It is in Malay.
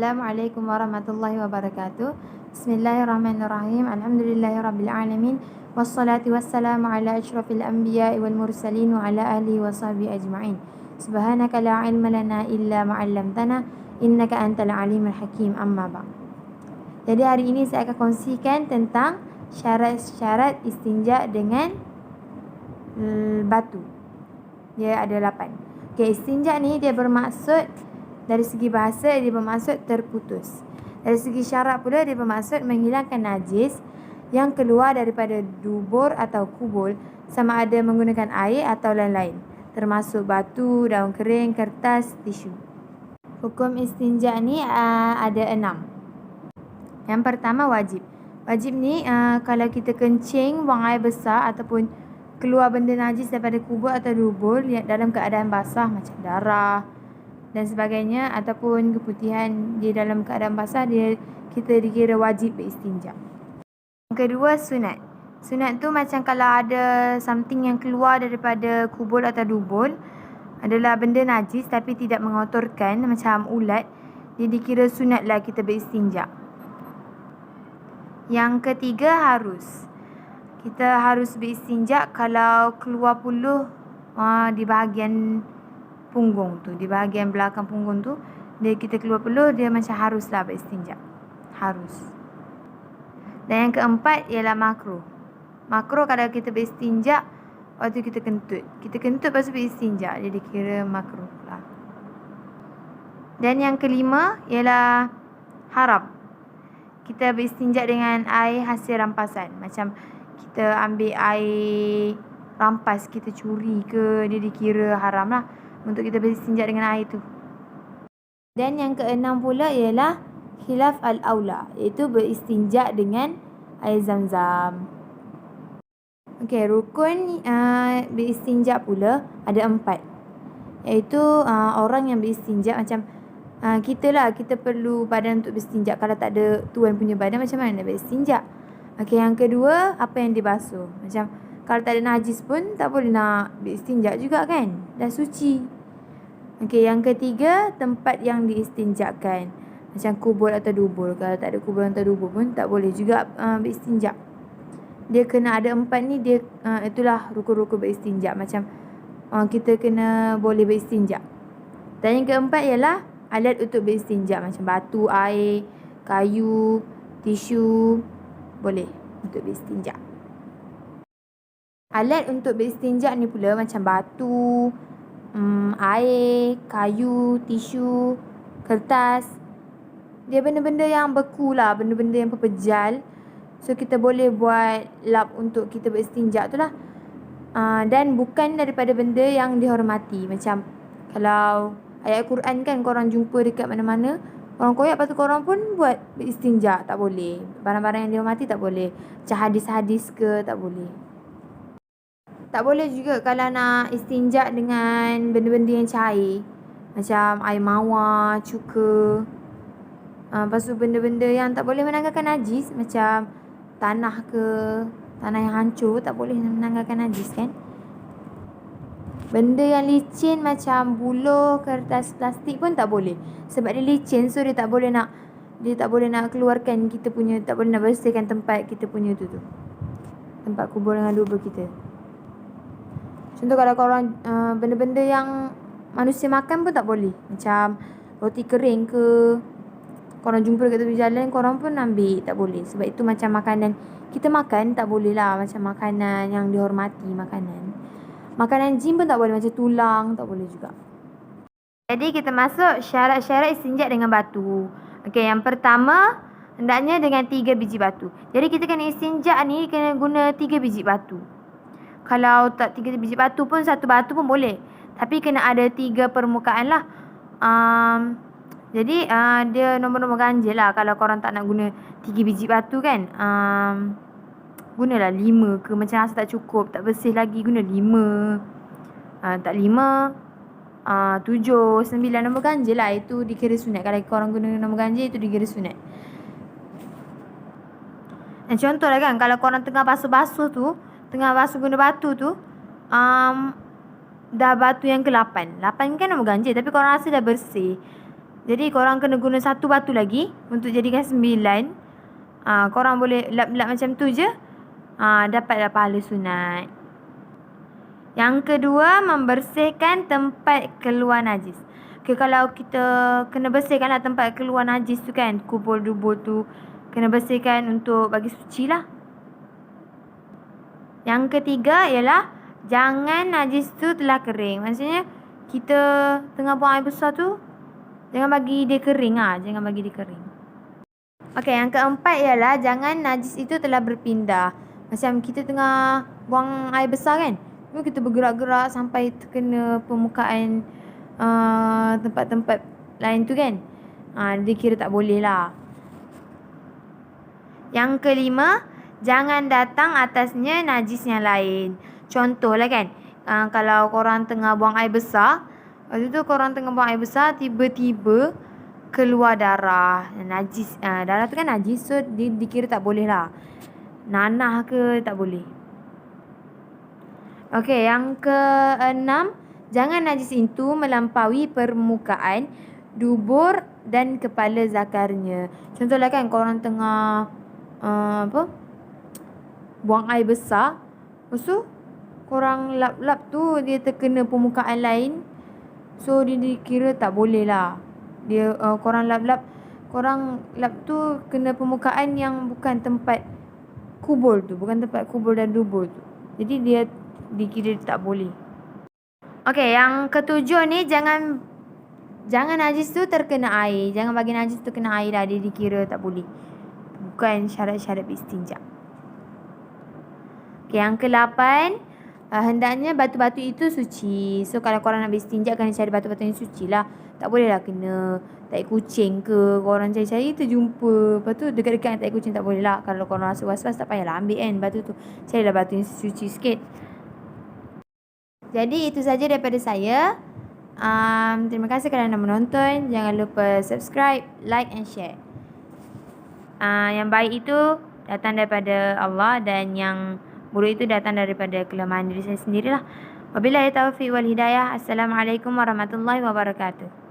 Assalamualaikum warahmatullahi wabarakatuh. Bismillahirrahmanirrahim. Alhamdulillahirabbil alamin. Wassalatu wassalamu ala asyrafil anbiya'i wal mursalin wa ala alihi wa sahbihi ajma'in. Subhanaka la ilma lana illa ma 'allamtana innaka antal alimul hakim. Amma ba'd. Jadi hari ini saya akan kongsikan tentang syarat-syarat istinja dengan batu. Dia ada 8. Okey, istinja ni dia bermaksud dari segi bahasa dia bermaksud terputus. Dari segi syarat pula dia bermaksud menghilangkan najis yang keluar daripada dubur atau kubul sama ada menggunakan air atau lain-lain, termasuk batu, daun kering, kertas, tisu. Hukum istinja ni ada 6. Yang pertama wajib. Wajib ni kalau kita kencing, buang air besar ataupun keluar benda najis daripada kubur atau dubur dalam keadaan basah macam darah dan sebagainya ataupun keputihan dia dalam keadaan basah, kita dikira wajib beristinja. Yang kedua sunat. Sunat tu macam kalau ada something yang keluar daripada kubur atau dubur adalah benda najis tapi tidak mengotorkan macam ulat, dia dikira sunatlah kita beristinja. Yang ketiga harus. Kita harus beristinja kalau keluar puluh di bahagian punggung tu, di bahagian belakang punggung tu, kita keluar peluh, dia macam haruslah beristinja. Harus. Dan yang keempat ialah makruh. Makruh kalau kita beristinja waktu kita kentut. Kita kentut lepas tu beristinja, dia dikira makruh lah. Dan yang kelima ialah haram. Kita beristinja dengan air hasil rampasan. Macam kita ambil air rampas, kita curi ke, dia dikira haram lah untuk kita beristinja dengan air tu. Dan yang keenam pula ialah khilaf al-aula, iaitu beristinja dengan air zam-zam. Okey, rukun beristinja pula ada 4. Iaitu orang yang beristinja macam kita perlu badan untuk beristinja. Kalau tak ada tuan punya badan, macam mana nak beristinja? Okey, yang kedua, apa yang dibasuh. Macam kalau tak ada najis pun tak boleh nak beristinja juga kan, dah suci. Okey, yang ketiga, tempat yang diistinjakan. Macam kubur atau dubur. Kalau tak ada kubur atau dubur pun tak boleh juga beristinja. Dia kena ada 4 ni, dia itulah rukun-rukun beristinja. Macam kita kena boleh beristinja. Dan yang keempat ialah alat untuk beristinja. Macam batu, air, kayu, tisu, boleh untuk beristinja. Alat untuk beristinja ni pula macam batu, air, kayu, tisu, kertas. Dia benda-benda yang beku lah, benda-benda yang pepejal. So kita boleh buat lap untuk kita beristinja tu lah. Dan bukan daripada benda yang dihormati. Macam kalau ayat Quran kan korang jumpa dekat mana-mana, korang koyak, lepas tu korang pun buat beristinja, tak boleh. Barang-barang yang dihormati tak boleh. Macam hadis-hadis ke, tak boleh. Tak boleh juga kalau nak istinja dengan benda-benda yang cair. Macam air mawar, cuka. Lepas tu benda-benda yang tak boleh menanggalkan najis. Macam tanah ke, tanah yang hancur, tak boleh menanggalkan najis kan. Benda yang licin macam buluh, kertas plastik pun tak boleh. Sebab dia licin, so dia tak boleh nak keluarkan kita punya, tak boleh nak bersihkan tempat kita punya tu. Tempat kubur dengan dubur kita. Contoh kalau korang benda-benda yang manusia makan pun tak boleh. Macam roti kering ke, korang jumpa dekat tepi jalan, korang pun ambil, tak boleh. Sebab itu macam makanan kita makan, tak boleh lah. Macam makanan yang dihormati, makanan jin pun tak boleh. Macam tulang, tak boleh juga. Jadi kita masuk syarat-syarat istinja dengan batu. Okey, yang pertama hendaknya dengan 3 biji batu. Jadi kita kena istinja ni kena guna 3 biji batu. Kalau tak 3 biji batu pun, 1 batu pun boleh. Tapi kena ada 3 permukaan lah. Jadi dia nombor-nombor ganjil lah. Kalau korang tak nak guna 3 biji batu kan, gunalah 5 ke. Macam rasa tak cukup, tak bersih lagi, guna 5. Tak 5, 7, 9 nombor ganjil lah. Itu dikira sunat. Kalau korang guna nombor ganjil, itu dikira sunat. Dan contoh lah kan, kalau korang tengah basuh-basuh tu, tengah basuh guna batu tu, dah batu yang ke-8. 8 kan nombor ganjil, tapi korang rasa dah bersih. Jadi korang kena guna satu batu lagi untuk jadikan 9. Korang boleh lap-lap macam tu je. Dapatlah pahala sunat. Yang kedua, membersihkan tempat keluar najis. Okay, kalau kita kena bersihkanlah tempat keluar najis tu kan, kubur-dubur tu kena bersihkan untuk bagi suci lah. Yang ketiga ialah jangan najis tu telah kering. Maksudnya kita tengah buang air besar tu, jangan bagi dia kering jangan bagi dia kering. Okey, yang keempat ialah jangan najis itu telah berpindah. Macam kita tengah buang air besar kan, kita bergerak-gerak sampai terkena permukaan tempat-tempat lain tu kan, dia kira tak boleh lah. Yang kelima, jangan datang atasnya najis yang lain. Contohlah kan, kalau korang tengah buang air besar, waktu tu korang tengah buang air besar, tiba-tiba keluar darah. Najis, darah tu kan najis, so dikira tak boleh lah. Nanah ke tak boleh. Okey, yang keenam, jangan najis itu melampaui permukaan dubur dan kepala zakarnya. Contohlah kan korang tengah buang air besar, lepas tu korang lap-lap tu dia terkena permukaan lain, so dia dikira tak boleh lah. Dia korang lap tu kena permukaan yang bukan tempat kubur tu, bukan tempat kubur dan dubur tu. Jadi dia dikira tak boleh. Okey, yang ketujuh ni, jangan najis tu terkena air. Jangan bagi najis tu kena air dah, dia dikira tak boleh. Bukan syarat-syarat beristinja. Okay, yang ke-8, hendaknya batu-batu itu suci. So kalau korang nak beristinja, kena cari batu-batu yang suci lah. Tak boleh lah kena tai kucing ke, korang cari-cari terjumpa. Lepas tu dekat-dekat tai kucing tak boleh lah. Kalau korang rasa was-was, tak payahlah ambil kan batu tu. Carilah batu yang suci sikit. Jadi itu saja daripada saya. Terima kasih kerana menonton. Jangan lupa subscribe, like and share. Yang baik itu datang daripada Allah, dan yang buruk itu datang daripada kelemahan diri saya sendirilah. Wabillahi taufiq wal hidayah. Assalamualaikum warahmatullahi wabarakatuh.